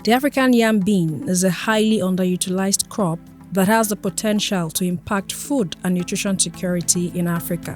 The African yam bean is a highly underutilized crop that has the potential to impact food and nutrition security in Africa.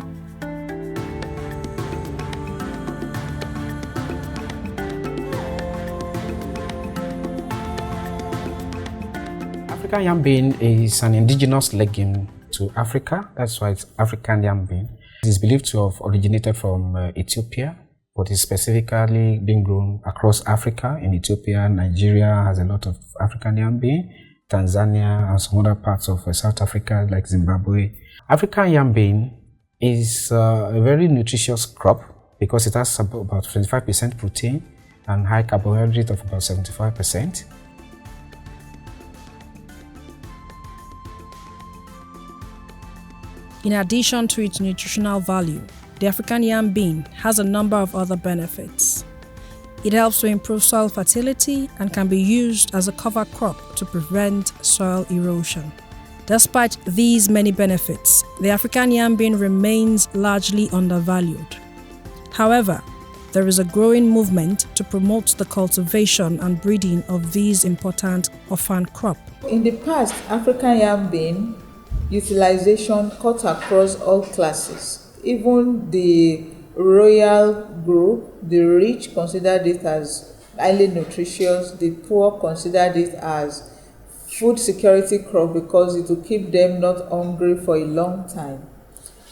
African yam bean is an indigenous legume to Africa. That's why it's African yam bean. It is believed to have originated from Ethiopia, but is specifically being grown across Africa. In Ethiopia, Nigeria has a lot of African yam bean, Tanzania and some other parts of South Africa like Zimbabwe. African yam bean is a very nutritious crop because it has about 25% protein and high carbohydrate of about 75%. In addition to its nutritional value, the African yam bean has a number of other benefits. It helps to improve soil fertility and can be used as a cover crop to prevent soil erosion. Despite these many benefits, the African yam bean remains largely undervalued. However, there is a growing movement to promote the cultivation and breeding of these important orphan crop. In the past, African yam bean utilization cut across all classes. Even the royal group, the rich considered it as highly nutritious, the poor considered it as food security crop because it will keep them not hungry for a long time.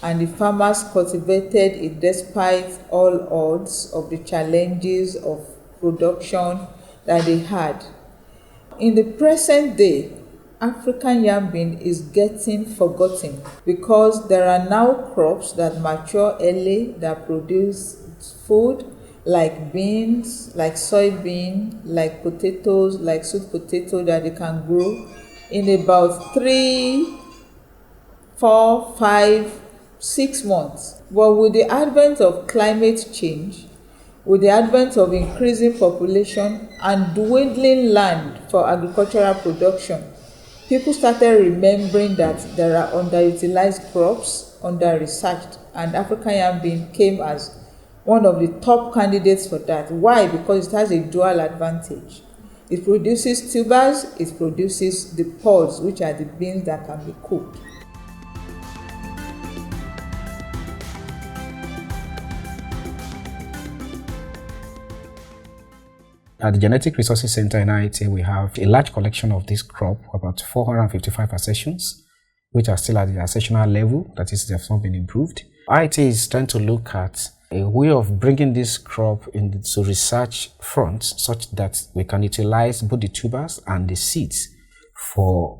And the farmers cultivated it despite all odds of the challenges of production that they had. In the present day, African yam bean is getting forgotten because there are now crops that mature early that produce food like beans, like soybean, like potatoes, like sweet potato that they can grow in about 3, 4, 5, 6 months. But with the advent of climate change, with the advent of increasing population and dwindling land for agricultural production, people started remembering that there are underutilized crops, under-researched, and African yam bean came as one of the top candidates for that. Why? Because it has a dual advantage. It produces tubers, it produces the pods, which are the beans that can be cooked. At the Genetic Resources Center in IITA, we have a large collection of this crop, about 455 accessions, which are still at the accessional level, that is, they have not been improved. IITA is trying to look at a way of bringing this crop into research front such that we can utilize both the tubers and the seeds for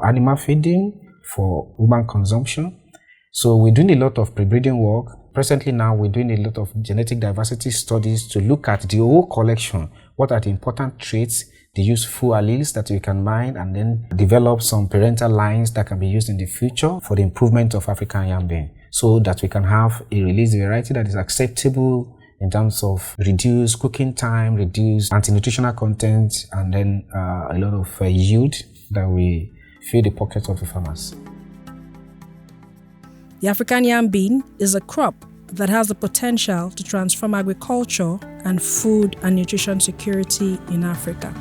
animal feeding, for human consumption. So we're doing a lot of pre-breeding work. Presently now, we're doing a lot of genetic diversity studies to look at the whole collection. What are the important traits, the useful alleles that we can mine, and then develop some parental lines that can be used in the future for the improvement of African yam bean, so that we can have a released variety that is acceptable in terms of reduced cooking time, reduced anti-nutritional content, and then a lot of yield that will fill the pockets of the farmers. The African yam bean is a crop that has the potential to transform agriculture and food and nutrition security in Africa.